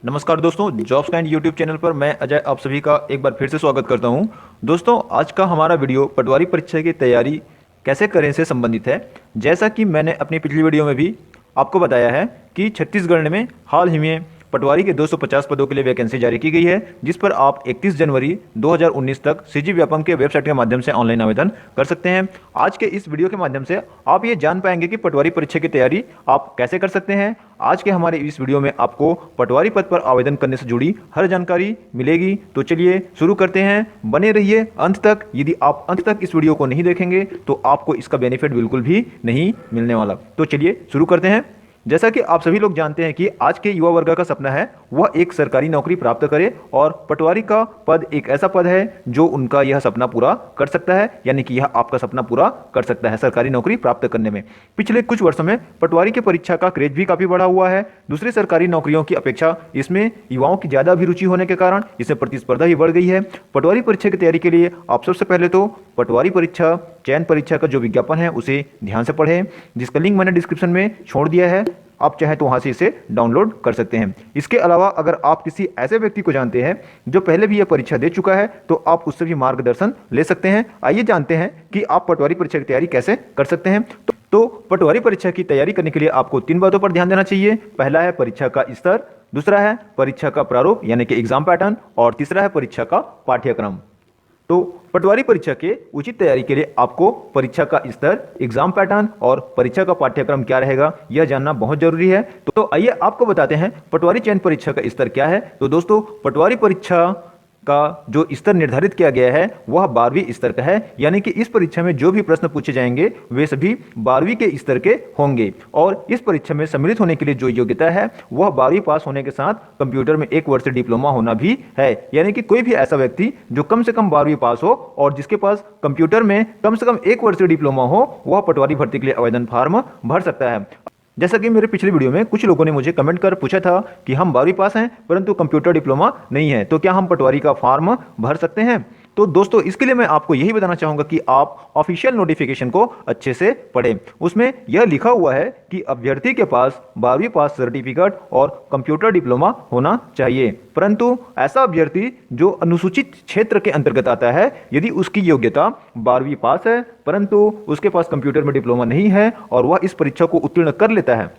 नमस्कार दोस्तों, jobs kind YouTube channel पर मैं अजय आप सभी का एक बार फिर से स्वागत करता हूं। दोस्तों, आज का हमारा वीडियो पटवारी परीक्षा की तैयारी कैसे करें से संबंधित है। जैसा कि मैंने अपनी पिछली वीडियो में भी आपको बताया है कि छत्तीसगढ़ में हाल ही में पटवारी के 250 पदों के लिए वैकेंसी जारी की गई है, जिस पर आप 31 जनवरी 2019 तक सीजी व्यापम के वेबसाइट के माध्यम से ऑनलाइन आवेदन कर सकते हैं। आज के इस वीडियो के माध्यम से आप ये जान पाएंगे कि पटवारी परीक्षा की तैयारी आप कैसे कर सकते हैं। आज के हमारे इस वीडियो में आपको पटवारी पद पर आवेदन करने से जुड़ी हर जानकारी मिलेगी। तो चलिए शुरू करते हैं, बने रहिए अंत तक। यदि आप अंत तक इस वीडियो को नहीं देखेंगे तो आपको इसका बेनिफिट बिल्कुल भी नहीं मिलने वाला। तो चलिए शुरू करते हैं। जैसा कि आप सभी लोग जानते हैं कि आज के युवा वर्ग का सपना है वह एक सरकारी नौकरी प्राप्त करे, और पटवारी का पद एक ऐसा पद है जो उनका यह सपना पूरा कर सकता है, यानी कि यह आपका सपना पूरा कर सकता है सरकारी नौकरी प्राप्त करने में। पिछले कुछ वर्षों में पटवारी की परीक्षा का क्रेज भी काफी बढ़ा हुआ है। दूसरी सरकारी नौकरियों की अपेक्षा इसमें युवाओं की ज्यादा अभिरुचि होने के कारण इसमें प्रतिस्पर्धा भी बढ़ गई है। पटवारी परीक्षा की तैयारी के लिए आप सबसे पहले तो पटवारी परीक्षा चयन परीक्षा का जो विज्ञापन है उसे ध्यान से पढ़ें, जिसका लिंक मैंने डिस्क्रिप्शन में छोड़ दिया है। आप चाहें तो वहां से इसे डाउनलोड कर सकते हैं। इसके अलावा अगर आप किसी ऐसे व्यक्ति को जानते हैं जो पहले भी यह परीक्षा दे चुका है तो आप उससे भी मार्गदर्शन ले सकते हैं। आइए जानते हैं कि आप पटवारी परीक्षा की तैयारी कैसे कर सकते हैं। तो पटवारी परीक्षा की तैयारी करने के लिए आपको 3 बातों पर ध्यान देना चाहिए। पहला है परीक्षा का स्तर, दूसरा है परीक्षा का प्रारूप यानी कि एग्जाम पैटर्न, और तीसरा है परीक्षा का पाठ्यक्रम। तो पटवारी परीक्षा के उचित तैयारी के लिए आपको परीक्षा का स्तर, एग्जाम पैटर्न और परीक्षा का पाठ्यक्रम क्या रहेगा यह जानना बहुत जरूरी है। तो आइए आपको बताते हैं पटवारी चयन परीक्षा का स्तर क्या है। तो दोस्तों, पटवारी परीक्षा का जो स्तर निर्धारित किया गया है वह 12वीं स्तर का है, यानी कि इस परीक्षा में जो भी प्रश्न पूछे जाएंगे वे सभी 12वीं के स्तर के होंगे। और इस परीक्षा में सम्मिलित होने के लिए जो योग्यता है वह 12वीं पास होने के साथ कंप्यूटर में 1 वर्ष डिप्लोमा होना भी है, यानी कि कोई भी ऐसा व्यक्ति जो कम से कम 12वीं पास हो और जिसके पास कंप्यूटर में कम से कम 1 वर्ष डिप्लोमा हो वह पटवारी भर्ती के लिए आवेदन फॉर्म भर सकता है। जैसा कि मेरे पिछले वीडियो में कुछ लोगों ने मुझे कमेंट कर पूछा था कि हम 12वीं पास हैं परंतु कंप्यूटर डिप्लोमा नहीं है, तो क्या हम पटवारी का फॉर्म भर सकते हैं। तो दोस्तों, इसके लिए मैं आपको यही बताना चाहूंगा कि आप ऑफिशियल नोटिफिकेशन को अच्छे से पढ़ें। उसमें यह लिखा हुआ है कि अभ्यर्थी के पास 12वीं पास सर्टिफिकेट और कंप्यूटर डिप्लोमा होना चाहिए, परंतु ऐसा अभ्यर्थी जो अनुसूचित क्षेत्र के अंतर्गत आता है, यदि उसकी योग्यता 12वीं पास है परंतु उसके पास कंप्यूटर में डिप्लोमा नहीं है और वह इस परीक्षा को उत्तीर्ण कर लेता है,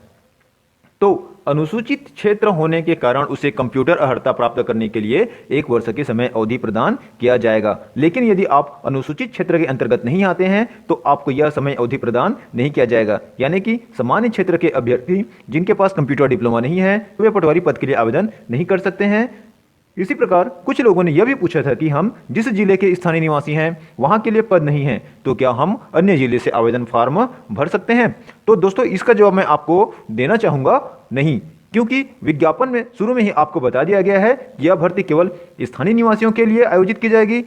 तो अनुसूचित क्षेत्र होने के कारण उसे कंप्यूटर अर्हता प्राप्त करने के लिए 1 वर्ष की समय अवधि प्रदान किया जाएगा। लेकिन यदि आप अनुसूचित क्षेत्र के अंतर्गत नहीं आते हैं तो आपको यह समय अवधि प्रदान नहीं किया जाएगा, यानी कि सामान्य क्षेत्र के अभ्यर्थी जिनके पास कंप्यूटर डिप्लोमा नहीं है वे पटवारी पद के लिए आवेदन नहीं कर सकते हैं। इसी प्रकार कुछ लोगों ने यह भी पूछा था कि हम जिस जिले के स्थानीय निवासी हैं वहां के लिए पद नहीं है, तो क्या हम अन्य जिले से आवेदन फॉर्म भर सकते हैं। तो दोस्तों, इसका जवाब मैं आपको देना चाहूंगा नहीं, क्योंकि विज्ञापन में शुरू में ही आपको बता दिया गया है कि यह भर्ती केवल स्थानीय निवासियों के लिए आयोजित की जाएगी।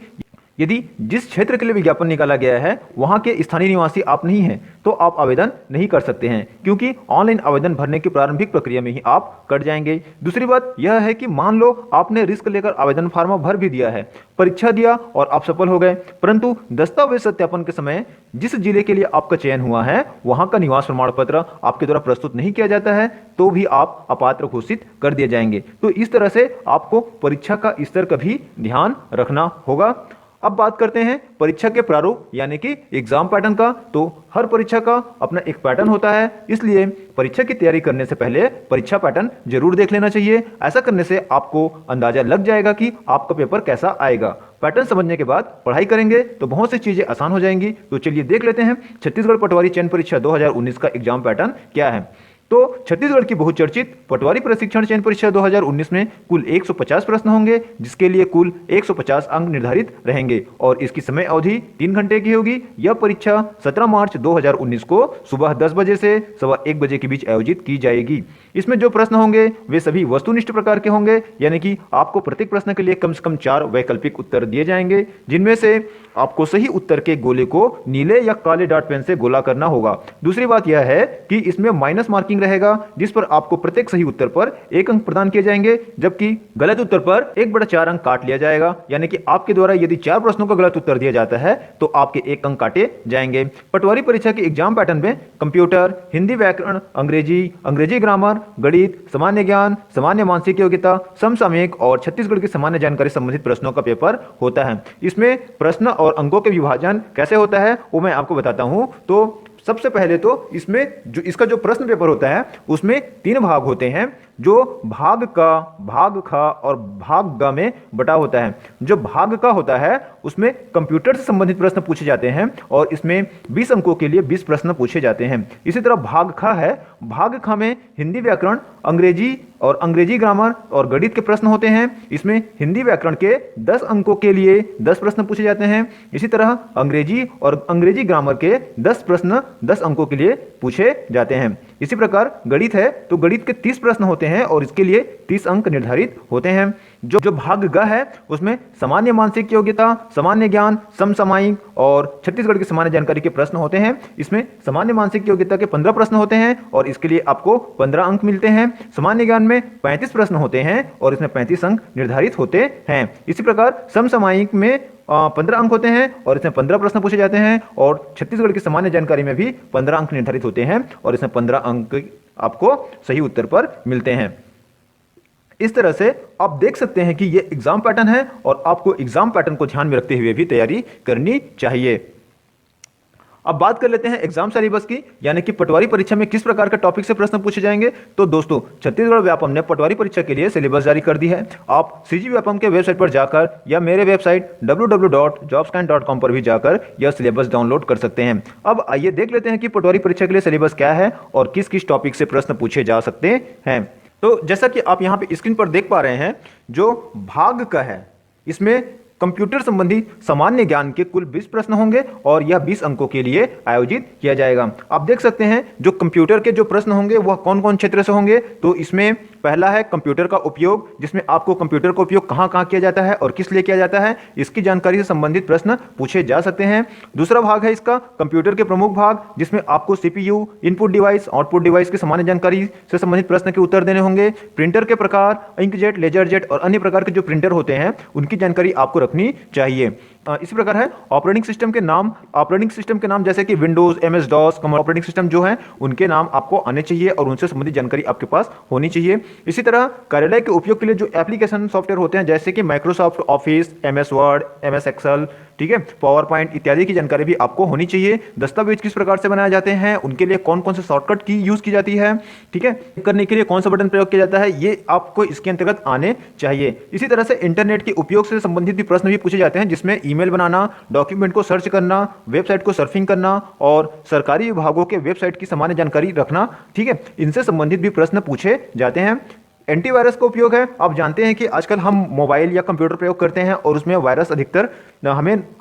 यदि जिस क्षेत्र के लिए विज्ञापन निकाला गया है वहां के स्थानीय निवासी आप नहीं हैं तो आप आवेदन नहीं कर सकते हैं, क्योंकि ऑनलाइन आवेदन भरने की प्रारंभिक प्रक्रिया में ही आप कट जाएंगे। दूसरी बात यह है कि मान लो आपने रिस्क लेकर आवेदन फॉर्म भर भी दिया है, परीक्षा दिया और आप सफल हो गए, परंतु दस्तावेज सत्यापन के समय जिस जिले के लिए आपका चयन हुआ है वहां का निवास प्रमाण पत्र आपके द्वारा प्रस्तुत नहीं किया जाता है तो भी आप अपात्र घोषित कर दिए जाएंगे। तो इस तरह से आपको परीक्षा का स्तर का भी ध्यान रखना होगा। अब बात करते हैं परीक्षा के प्रारूप यानी कि एग्जाम पैटर्न का। तो हर परीक्षा का अपना एक पैटर्न होता है, इसलिए परीक्षा की तैयारी करने से पहले परीक्षा पैटर्न जरूर देख लेना चाहिए। ऐसा करने से आपको अंदाजा लग जाएगा कि आपका पेपर कैसा आएगा। पैटर्न समझने के बाद पढ़ाई करेंगे तो बहुत सी चीजें आसान हो जाएंगी। तो चलिए देख लेते हैं छत्तीसगढ़ पटवारी चयन परीक्षा 2019 का एग्जाम पैटर्न क्या है। तो छत्तीसगढ़ की बहुचर्चित पटवारी प्रशिक्षण चयन परीक्षा 2019 में कुल 150 प्रश्न होंगे, जिसके लिए कुल 150 अंक निर्धारित रहेंगे और इसकी समय अवधि 3 घंटे की होगी। यह परीक्षा 17 मार्च 2019 को सुबह 10 बजे से 1:15 बजे के बीच आयोजित की जाएगी। इसमें जो प्रश्न होंगे वे सभी वस्तुनिष्ठ प्रकार के होंगे, यानी कि आपको प्रत्येक प्रश्न के लिए कम से कम 4 वैकल्पिक उत्तर दिए जाएंगे, जिनमें से आपको सही उत्तर के गोले को नीले या काले डॉट पेन से गोला करना होगा। दूसरी बात यह है कि इसमें माइनस मार्किंग प्रश्नावली रहेगा जिस पर आपको प्रत्येक सही उत्तर पर 1 अंक प्रदान किए जाएंगे, जबकि गलत उत्तर पर 1/4 अंक काट लिया जाएगा। यानी कि आपके द्वारा यदि 4 प्रश्नों का गलत उत्तर दिया जाता है तो आपके 1 अंक काटे जाएंगे। पटवारी परीक्षा के एग्जाम पैटर्न में कंप्यूटर, हिंदी व्याकरण, अंग्रेजी ग्रामर, गणित, सामान्य ज्ञान, सामान्य मानसिक योग्यता, समसामयिक और छत्तीसगढ़ की सामान्य जानकारी संबंधित प्रश्नों का पेपर होता है। इसमें प्रश्न और अंकों के विभाजन कैसे होता है वो मैं आपको बताता हूं। तो सबसे पहले तो इसमें इसका जो प्रश्न पेपर होता है उसमें 3 भाग होते हैं, जो भाग का, भाग ख और भाग ग में बटा होता है। जो भाग का होता है उसमें कंप्यूटर से संबंधित प्रश्न पूछे जाते हैं और इसमें 20 अंकों के लिए 20 प्रश्न पूछे जाते हैं। इसी तरह भाग ख है, भाग ख में हिंदी व्याकरण, अंग्रेजी ग्रामर और गणित के प्रश्न होते हैं। इसमें हिंदी व्याकरण के 10 अंकों के लिए 10 प्रश्न पूछे जाते हैं। इसी तरह अंग्रेजी ग्रामर के 10 प्रश्न 10 अंकों के लिए पूछे जाते हैं। इसी प्रकार गणित है तो गणित के 30 प्रश्न होते हैं और इसके लिए 30 अंक निर्धारित होते हैं। जो भाग ग है उसमें सामान्य मानसिक योग्यता, सामान्य ज्ञान, समसामयिक और छत्तीसगढ़ की सामान्य जानकारी के प्रश्न होते हैं। इसमें सामान्य मानसिक योग्यता के 15 प्रश्न होते हैं और इसके लिए आपको 15 अंक मिलते हैं। सामान्य ज्ञान में 35 प्रश्न होते हैं और इसमें 35 अंक निर्धारित होते हैं। इसी प्रकार समसामयिक में 15 अंक होते हैं और इसमें 15 प्रश्न पूछे जाते हैं और छत्तीसगढ़ की सामान्य जानकारी में भी 15 अंक निर्धारित होते हैं और इसमें 15 अंक आपको सही उत्तर पर मिलते हैं। इस तरह से आप देख सकते हैं कि ये एग्जाम पैटर्न है और आपको एग्जाम पैटर्न को ध्यान में रखते हुए भी तैयारी करनी चाहिए। अब बात कर लेते हैं एग्जाम सिलेबस की, यानी कि पटवारी परीक्षा में किस प्रकार के टॉपिक से प्रश्न पूछे जाएंगे। तो दोस्तों, छत्तीसगढ़ व्यापम ने पटवारी परीक्षा के लिए सिलेबस जारी कर दी है। आप सीजी व्यापम के वेबसाइट पर जाकर या मेरे वेबसाइट www.jobscan.com पर भी जाकर यह सिलेबस डाउनलोड कर सकते हैं। अब आइए देख लेते हैं कि पटवारी परीक्षा के लिए सिलेबस क्या है और किस किस टॉपिक से प्रश्न पूछे जा सकते हैं। तो जैसा कि आप यहाँ पे स्क्रीन पर देख पा रहे हैं, जो भाग का है इसमें कंप्यूटर संबंधी सामान्य ज्ञान के कुल 20 प्रश्न होंगे और यह 20 अंकों के लिए आयोजित किया जाएगा। आप देख सकते हैं जो कंप्यूटर के जो प्रश्न होंगे वह कौन कौन क्षेत्र से होंगे। तो इसमें पहला है कंप्यूटर का उपयोग, जिसमें आपको कंप्यूटर का उपयोग कहां कहां किया जाता है और किस लिए किया जाता है इसकी जानकारी से संबंधित प्रश्न पूछे जा सकते हैं। दूसरा भाग है इसका कंप्यूटर के प्रमुख भाग, जिसमें आपको CPU, input device, output device की सामान्य जानकारी से संबंधित प्रश्न के उत्तर देने होंगे। प्रिंटर के प्रकार, इंकजेट, लेजरजेट और अन्य प्रकार के जो प्रिंटर होते हैं उनकी जानकारी आपको रखनी चाहिए। इसी प्रकार है ऑपरेटिंग सिस्टम के नाम जैसे कि Windows, MS DOS, common operating system जो है उनके नाम आपको आने चाहिए और उनसे संबंधित जानकारी आपके पास होनी चाहिए। इसी तरह कार्यालय के उपयोग के लिए जो एप्लीकेशन सॉफ्टवेयर होते हैं जैसे कि Microsoft Office, MS Word, MS Excel, ठीक है, पावर पॉइंट इत्यादि की जानकारी भी आपको होनी चाहिए। दस्तावेज किस प्रकार से बनाए जाते हैं, उनके लिए कौन कौन से शॉर्टकट की यूज की जाती है, ठीक है, करने के लिए कौन सा बटन प्रयोग किया जाता है, ये आपको इसके अंतर्गत आने चाहिए। इसी तरह से इंटरनेट के उपयोग से संबंधित भी प्रश्न भी पूछे जाते हैं, जिसमें ईमेल बनाना, डॉक्यूमेंट को सर्च करना, वेबसाइट को सर्फिंग करना और सरकारी विभागों के वेबसाइट की सामान्य जानकारी रखना, ठीक है, इनसे संबंधित भी प्रश्न पूछे जाते हैं। एंटीवायरस का उपयोग है, आप जानते हैं कि आजकल हम मोबाइल या कंप्यूटर प्रयोग करते हैं और उसमें वायरस अधिकतर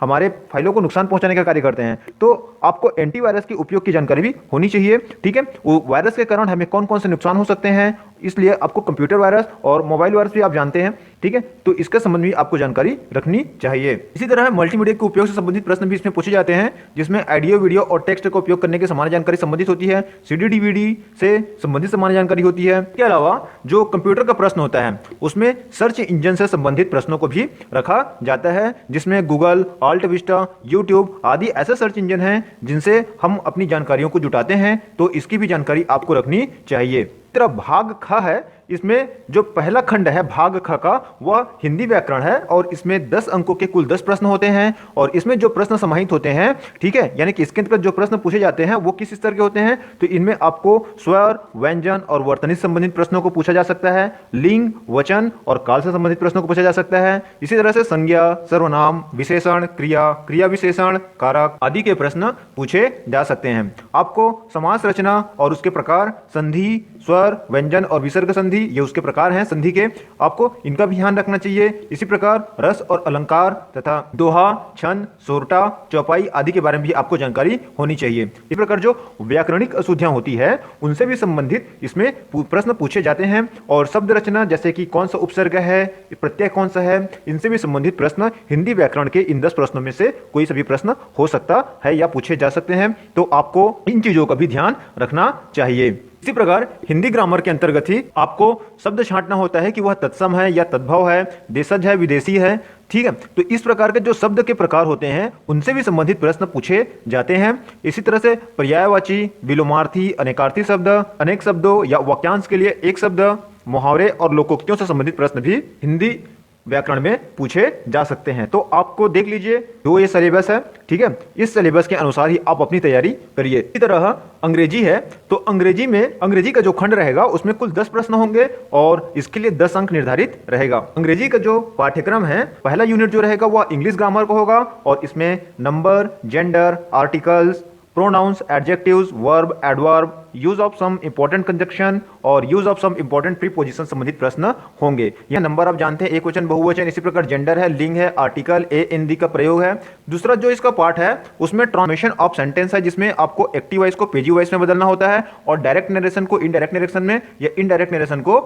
हमारे फाइलों को नुकसान पहुंचाने का कार्य करते हैं। तो आपको एंटीवायरस के उपयोग की जानकारी भी होनी चाहिए, ठीक है, वो वायरस के कारण हमें कौन कौन से नुकसान हो सकते हैं, इसलिए आपको कंप्यूटर वायरस और मोबाइल वायरस भी आप जानते हैं, ठीक है, तो इसके संबंध में आपको जानकारी रखनी चाहिए। इसी तरह मल्टीमीडिया के उपयोग से संबंधित प्रश्न भी इसमें पूछे जाते हैं, जिसमें ऑडियो, वीडियो और टेक्स्ट का उपयोग करने की सामान्य जानकारी संबंधित होती है। सीडी, डीवीडी से संबंधित सामान्य जानकारी होती है। इसके अलावा जो कंप्यूटर का प्रश्न होता है उसमें सर्च इंजन से संबंधित प्रश्नों को भी रखा जाता है, जिसमें गूगल, ऑल्ट विस्टा, यूट्यूब आदि ऐसे सर्च इंजन हैं जिनसे हम अपनी जानकारियों को जुटाते हैं, तो इसकी भी जानकारी आपको रखनी चाहिए। तरह भाग ख है, इसमें जो पहला खंड है भाग ख का वह हिंदी व्याकरण है और इसमें 10 अंकों के कुल 10 प्रश्न होते हैं और इसमें जो प्रश्न समाहित होते हैं, ठीक है, यानी कि इसके अंतर्गत जो प्रश्न पूछे जाते हैं वो किस स्तर के होते हैं। तो इनमें आपको स्वर, व्यंजन और वर्तनी से संबंधित प्रश्नों को पूछा जा सकता है, लिंग, वचन और काल से संबंधित प्रश्नों को पूछा जा सकता है। इसी तरह से संज्ञा, सर्वनाम, विशेषण, क्रिया, क्रिया विशेषण, कारक आदि के प्रश्न पूछे जा सकते हैं। आपको समास रचना और उसके प्रकार, संधि, स्वर, व्यंजन और विसर्ग संधि, ये उसके प्रकार हैं संधि के, आपको इनका भी ध्यान रखना चाहिए। इसी प्रकार रस और अलंकार तथा दोहा, छंद, सोरठा, चौपाई आदि के बारे में भी आपको जानकारी होनी चाहिए। इस प्रकार जो व्याकरणिक अशुद्धियां होती है उनसे भी संबंधित इसमें प्रश्न पूछे जाते हैं और शब्द रचना जैसे कि कौन सा उपसर्ग है, प्रत्यय कौन सा है, इनसे भी संबंधित प्रश्न हिंदी व्याकरण के इन 10 प्रश्नों में से कोई सा भी प्रश्न हो सकता है या पूछे जा सकते हैं। तो आपको इन चीजों का भी ध्यान रखना चाहिए। इसी प्रकार हिंदी ग्रामर के अंतर्गत ही आपको शब्द छांटना होता है कि वह तत्सम है या तद्भव है, देशज है, विदेशी है। ठीक है, तो इस प्रकार के जो शब्द के प्रकार होते हैं उनसे भी संबंधित प्रश्न पूछे जाते हैं। इसी तरह से पर्यायवाची, विलोमार्थी, अनेकार्थी शब्द, अनेक शब्दों या वाक्यांश के लिए एक शब्द, मुहावरे और लोकोक्तियों से संबंधित प्रश्न भी हिंदी व्याकरण में पूछे जा सकते हैं। तो आपको देख लीजिए जो ये सिलेबस है, ठीक है, इस सिलेबस के अनुसार ही आप अपनी तैयारी करिए। इसी तरह अंग्रेजी है, तो अंग्रेजी का जो खंड रहेगा उसमें कुल 10 प्रश्न होंगे और इसके लिए 10 अंक निर्धारित रहेगा। अंग्रेजी का जो पाठ्यक्रम है, पहला यूनिट जो रहेगा वह इंग्लिश ग्रामर का होगा और इसमें number, gender, articles, pronouns, adjectives, verb, adverb, use of some important conjunction और use of some important preposition संबंधित प्रश्न होंगे। यह नंबर आप जानते हैं, एक वचन, बहुवचन, इसी प्रकार जेंडर है, लिंग है, आर्टिकल, ए इन दी का प्रयोग है। दूसरा जो इसका पार्ट है उसमें ट्रांसफॉर्मेशन ऑफ सेंटेंस है, जिसमें आपको एक्टिव वॉइस को पेसिव वॉइस में बदलना होता है और डायरेक्ट नरेशन को इनडायरेक्ट नरेशन में या इनडायरेक्ट नरेशन को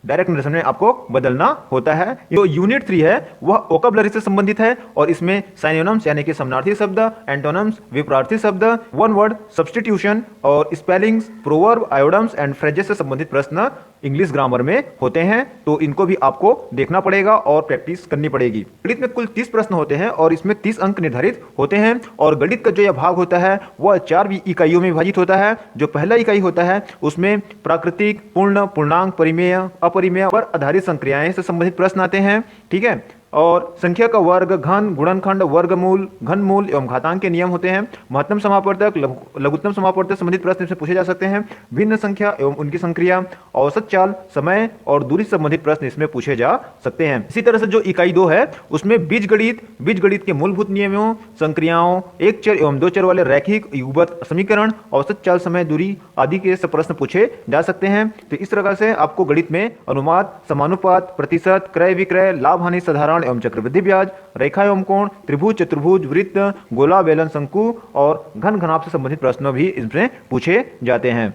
डायरेक्ट नरेशन में आपको बदलना होता है। जो यूनिट 3 है वह वोकैबुलरी से संबंधित है और इसमें सिनोनिम्स यानी कि समानार्थी शब्द, एंटोनिम्स विपरीत शब्द, वन वर्ड सब्स्टिट्यूशन और स्पेलिंग्स, प्रोवर्ब, आयोडम्स एंड फ्रेजेस से संबंधित प्रश्न इंग्लिश ग्रामर में होते हैं। तो इनको भी आपको देखना पड़ेगा और प्रैक्टिस करनी पड़ेगी। गणित में कुल 30 प्रश्न होते हैं और इसमें 30 अंक निर्धारित होते हैं और गणित का जो यह भाग होता है वह 4 इकाइयों में विभाजित होता है। जो पहला इकाई होता है उसमें प्राकृतिक, पूर्ण, पूर्णांक, परिमेय, अपरिमेय पर आधारित संक्रियाएं से संबंधित प्रश्न आते हैं। ठीक है, और संख्या का वर्ग, घन, गुणनखंड, वर्गमूल, घनमूल एवं घातांक के नियम होते हैं। महत्तम समापवर्तक, लघुत्तम समापवर्तक संबंधित प्रश्न इसमें पूछे जा सकते हैं। भिन्न संख्या एवं उनकी संक्रिया, औसत चाल, समय और दूरी संबंधित प्रश्न इसमें पूछे जा सकते हैं। इसी तरह से जो इकाई 2 है उसमें बीजगणित के मूलभूत नियमों, संक्रियाओं, एक चर एवं दो चर वाले रैखिक युगपत समीकरण, औसत चाल, समय, दूरी आदि के सब प्रश्न पूछे जा सकते हैं। तो इस प्रकार से आपको गणित में अनुपात, समानुपात, प्रतिशत, क्रय विक्रय, लाभ हानि, साधारण एवं चक्रवृद्धि ब्याज, रेखा एवं कोण, त्रिभुज, चतुर्भुज, वृत्त, गोला, बेलन, शंकु और घन, घनाभ से संबंधित प्रश्न भी इसमें पूछे जाते हैं।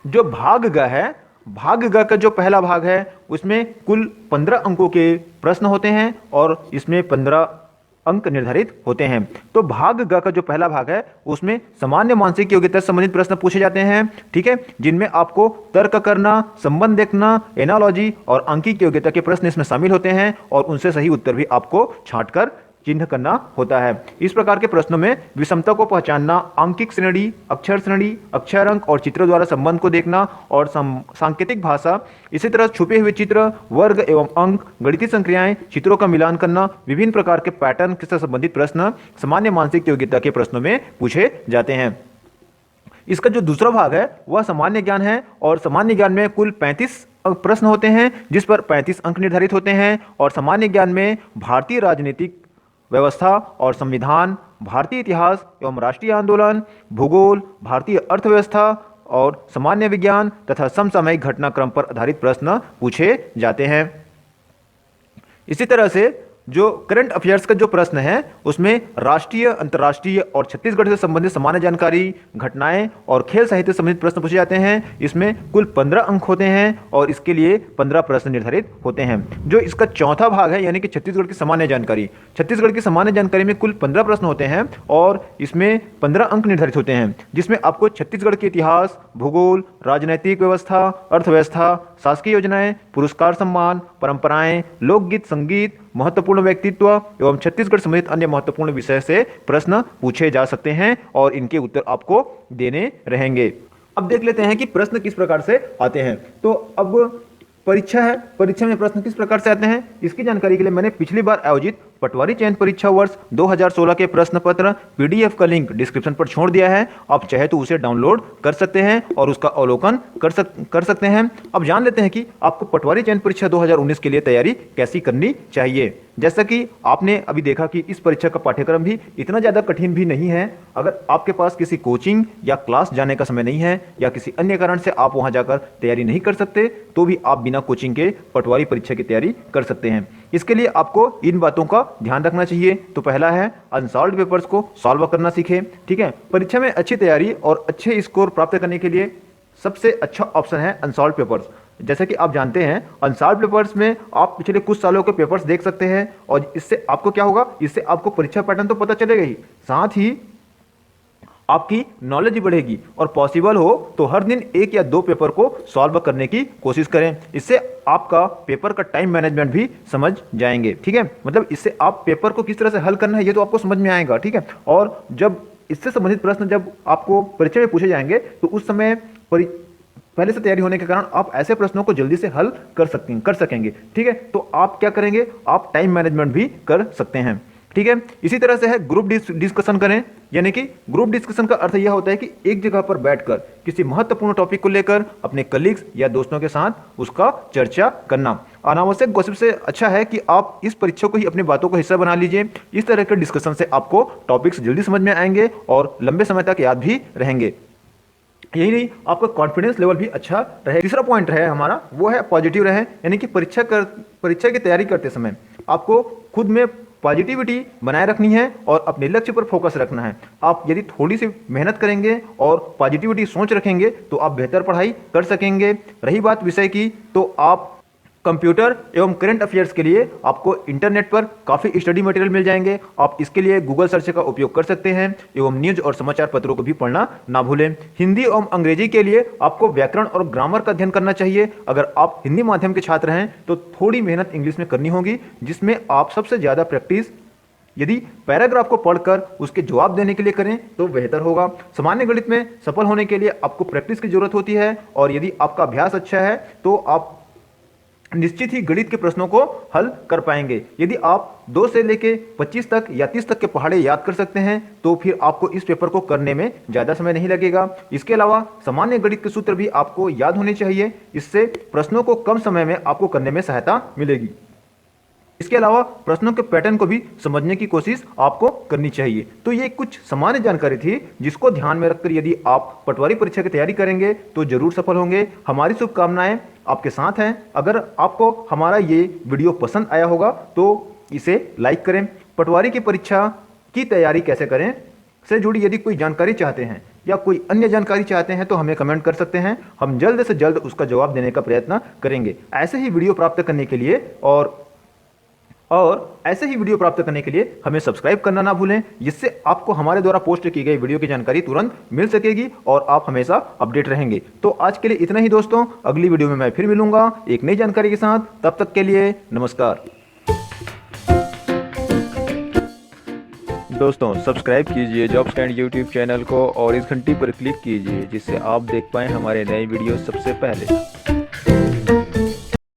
जो भाग ग है, भाग ग का जो पहला भाग है उसमें कुल 15 अंकों के प्रश्न होते हैं और इसमें 15 अंक निर्धारित होते हैं। तो भाग ग का जो पहला भाग है उसमें सामान्य मानसिक योग्यता से संबंधित प्रश्न पूछे जाते हैं। ठीक है, जिनमें आपको तर्क करना, संबंध देखना, एनालॉजी और आंकिक योग्यता के प्रश्न इसमें शामिल होते हैं और उनसे सही उत्तर भी आपको छांटकर चिन्ह करना होता है। इस प्रकार के प्रश्नों में विषमता को पहचानना, आंकिक श्रेणी, अक्षर अंक और चित्रों द्वारा संबंध को देखना और सांकेतिक भाषा, इसी तरह छुपे हुए चित्र, वर्ग एवं अंक, गणितीय संक्रियाएं, चित्रों का मिलान करना, विभिन्न प्रकार के पैटर्न से संबंधित प्रश्न सामान्य मानसिक योग्यता के प्रश्नों में पूछे जाते हैं। इसका जो दूसरा भाग है वह सामान्य ज्ञान है और सामान्य ज्ञान में कुल 35 प्रश्न होते हैं जिस पर 35 अंक निर्धारित होते हैं। और सामान्य ज्ञान में भारतीय राजनीतिक व्यवस्था और संविधान, भारतीय इतिहास एवं राष्ट्रीय आंदोलन, भूगोल, भारतीय अर्थव्यवस्था और सामान्य विज्ञान तथा समसामयिक घटनाक्रम पर आधारित प्रश्न पूछे जाते हैं। इसी तरह से जो करंट अफेयर्स का जो प्रश्न है उसमें राष्ट्रीय, अंतर्राष्ट्रीय और छत्तीसगढ़ से संबंधित सामान्य जानकारी, घटनाएं और खेल साहित्य से संबंधित प्रश्न पूछे जाते हैं। इसमें कुल 15 अंक होते हैं और इसके लिए 15 प्रश्न निर्धारित होते हैं। जो इसका चौथा भाग है यानी कि छत्तीसगढ़ की सामान्य जानकारी, छत्तीसगढ़ की सामान्य जानकारी में कुल 15 प्रश्न होते हैं और इसमें 15 अंक निर्धारित होते हैं, जिसमें आपको छत्तीसगढ़ के इतिहास, भूगोल, राजनैतिक व्यवस्था, अर्थव्यवस्था, शासकीय योजनाएं, पुरस्कार, सम्मान, परंपराएं, लोकगीत, संगीत, महत्वपूर्ण व्यक्तित्व एवं छत्तीसगढ़ समेत अन्य महत्वपूर्ण विषय से प्रश्न पूछे जा सकते हैं और इनके उत्तर आपको देने रहेंगे। अब देख लेते हैं कि प्रश्न किस प्रकार से आते हैं। तो अब परीक्षा है, परीक्षा में प्रश्न किस प्रकार से आते हैं इसकी जानकारी के लिए मैंने पिछली बार आयोजित पटवारी चयन परीक्षा वर्ष 2016 के प्रश्न पत्र पीडीएफ का लिंक डिस्क्रिप्शन पर छोड़ दिया है। आप चाहे तो उसे डाउनलोड कर सकते हैं और उसका अवलोकन कर सकते हैं। अब जान लेते हैं कि आपको पटवारी चयन परीक्षा 2019 के लिए तैयारी कैसी करनी चाहिए। जैसा कि आपने अभी देखा कि इस परीक्षा का पाठ्यक्रम भी इतना ज़्यादा कठिन भी नहीं है। अगर आपके पास किसी कोचिंग या क्लास जाने का समय नहीं है या किसी अन्य कारण से आप वहां जाकर तैयारी नहीं कर सकते तो भी आप बिना कोचिंग के पटवारी परीक्षा की तैयारी कर सकते हैं। इसके लिए आपको इन बातों का ध्यान रखना चाहिए। तो पहला है अनसॉल्व्ड पेपर्स को सॉल्व करना सीखें। ठीक है, परीक्षा में अच्छी तैयारी और अच्छे स्कोर प्राप्त करने के लिए सबसे अच्छा ऑप्शन है अनसॉल्व्ड पेपर्स। जैसे कि आप जानते हैं अनसॉल्व्ड पेपर्स में आप पिछले कुछ सालों के पेपर्स देख सकते हैं और इससे आपको क्या होगा, इससे आपको परीक्षा पैटर्न तो पता चलेगा ही, साथ ही आपकी नॉलेज बढ़ेगी और पॉसिबल हो तो हर दिन 1 या 2 पेपर को सॉल्व करने की कोशिश करें। इससे आपका पेपर का टाइम मैनेजमेंट भी समझ जाएंगे, ठीक है। मतलब इससे आप पेपर को किस तरह से हल करना है ये तो आपको समझ में आएगा, ठीक है। और जब इससे संबंधित प्रश्न जब आपको परीक्षा में पूछे जाएंगे तो उस समय पहले से तैयारी होने के कारण आप ऐसे प्रश्नों को जल्दी से हल कर सकेंगे, ठीक है। तो आप क्या करेंगे, आप टाइम मैनेजमेंट भी कर सकते हैं, ठीक है। इसी तरह से है ग्रुप डिस्कशन करें, यानी कि ग्रुप डिस्कशन का अर्थ यह होता है कि एक जगह पर बैठकर किसी महत्वपूर्ण टॉपिक को लेकर अपने कलीग्स या दोस्तों के साथ उसका चर्चा करना। अनावश्यक गॉसिप से अच्छा है कि आप इस परीक्षा को ही अपनी बातों का हिस्सा बना लीजिए। इस तरह के डिस्कशन से आपको टॉपिक्स जल्दी समझ में आएंगे और लंबे समय तक याद भी रहेंगे। यही नहीं, आपका कॉन्फिडेंस लेवल भी अच्छा रहे। तीसरा पॉइंट रहे हमारा वो है पॉजिटिव रहे, यानी कि परीक्षा की तैयारी करते समय आपको खुद में पॉजिटिविटी बनाए रखनी है और अपने लक्ष्य पर फोकस रखना है। आप यदि थोड़ी सी मेहनत करेंगे और पॉजिटिविटी सोच रखेंगे तो आप बेहतर पढ़ाई कर सकेंगे। रही बात विषय की, तो आप कंप्यूटर एवं करंट अफेयर्स के लिए आपको इंटरनेट पर काफ़ी स्टडी मटेरियल मिल जाएंगे। आप इसके लिए गूगल सर्च का उपयोग कर सकते हैं एवं न्यूज और समाचार पत्रों को भी पढ़ना ना भूलें। हिंदी एवं अंग्रेजी के लिए आपको व्याकरण और ग्रामर का अध्ययन करना चाहिए। अगर आप हिंदी माध्यम के छात्र हैं तो थोड़ी मेहनत इंग्लिश में करनी होगी, जिसमें आप सबसे ज़्यादा प्रैक्टिस यदि पैराग्राफ को पढ़कर उसके जवाब देने के लिए करें तो बेहतर होगा। सामान्य गणित में सफल होने के लिए आपको प्रैक्टिस की जरूरत होती है और यदि आपका अभ्यास अच्छा है तो आप निश्चित ही गणित के प्रश्नों को हल कर पाएंगे। यदि आप 2 से लेके 25 तक या 30 तक के पहाड़े याद कर सकते हैं तो फिर आपको इस पेपर को करने में ज़्यादा समय नहीं लगेगा। इसके अलावा सामान्य गणित के सूत्र भी आपको याद होने चाहिए, इससे प्रश्नों को कम समय में आपको करने में सहायता मिलेगी। इसके अलावा प्रश्नों के पैटर्न को भी समझने की कोशिश आपको करनी चाहिए। तो ये कुछ सामान्य जानकारी थी जिसको ध्यान में रखकर यदि आप पटवारी परीक्षा की तैयारी करेंगे तो जरूर सफल होंगे। हमारी शुभकामनाएं आपके साथ हैं। अगर आपको हमारा ये वीडियो पसंद आया होगा तो इसे लाइक करें। पटवारी की परीक्षा की तैयारी कैसे करें से जुड़ी यदि कोई जानकारी चाहते हैं या कोई अन्य जानकारी चाहते हैं तो हमें कमेंट कर सकते हैं। हम जल्द से जल्द उसका जवाब देने का प्रयत्न करेंगे। ऐसे ही वीडियो प्राप्त करने के लिए ऐसे ही वीडियो प्राप्त करने के लिए हमें सब्सक्राइब करना ना भूलें, जिससे आपको हमारे द्वारा पोस्ट की गई वीडियो की जानकारी तुरंत मिल सकेगी और आप हमेशा अपडेट रहेंगे। तो आज के लिए इतना ही दोस्तों, अगली वीडियो में मैं फिर मिलूंगा एक नई जानकारी के साथ। तब तक के लिए नमस्कार। दोस्तों सब्सक्राइब कीजिए जॉब्स कैंड यूट्यूब चैनल को और इस घंटी पर क्लिक कीजिए जिससे आप देख पाएँ हमारे नए वीडियो सबसे पहले।